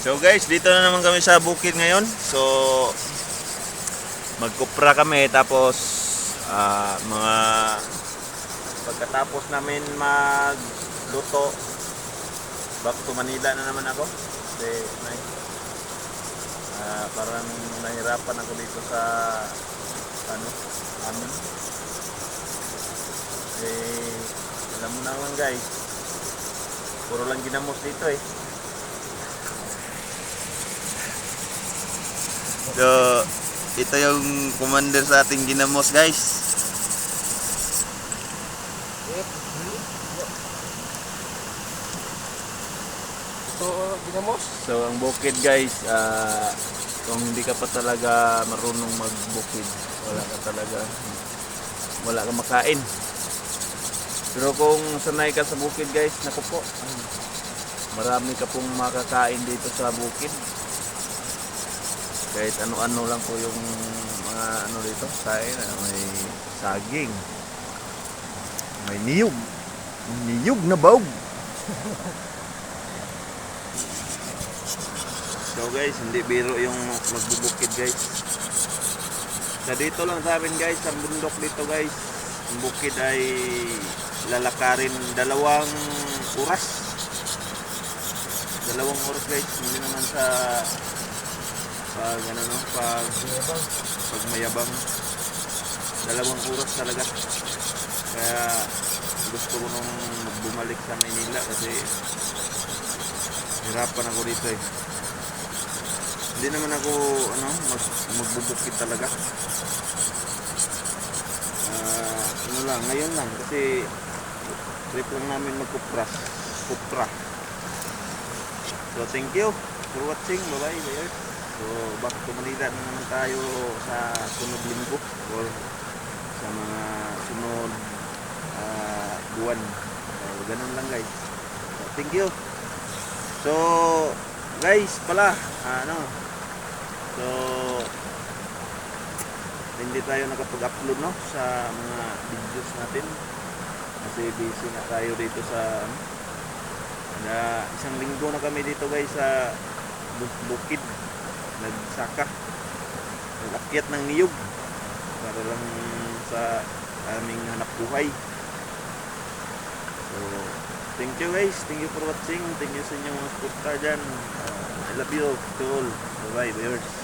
So guys, dito na naman kami sa bukid ngayon. So magkupra kami tapos mga pagkatapos namin magluto, back to Manila na naman ako. Kasi parang nahirapan ako dito sa amin. Alam mo naman guys, puro lang ginamos dito eh. So, ito yung commander sa ating ginamos guys. Ito ginamos. So, ang bukid guys, kung hindi ka pa talaga marunong magbukid, wala ka makain. Pero kung sanay ka sa bukid guys, naku po, marami ka pong makakain dito sa bukid. Kahit ano-ano lang po yung mga ano dito, kain, may saging, may niyog na bawg. So guys, hindi biro yung magbubukid guys. Sa dito lang sa amin guys, sa bundok dito guys, ang bukid ay lalakarin 2 oras. 2 oras guys, hindi naman sa pag mayabang. 2 oras talaga. Kaya gusto ko nung bumalik sa Manila kasi hirapan ako dito eh. Hindi naman ako magbubukid talaga. Ngayon lang kasi trip lang namin kupra. So thank you for watching. Bye bye. So back to Manila na naman tayo sa sunod linggo or sa mga sunod buwan. So ganun lang guys. So, thank you. So guys pala so hindi tayo nakapag-upload sa mga videos natin kasi busy na tayo dito sa isang linggo na kami dito guys sa bukid, nagsaka, nag-akyat ng niyog para lang sa aming hanap buhay. So thank you guys, thank you for watching, thank you sa inyong mga suporta dyan. I love you to all. Bye bye viewers.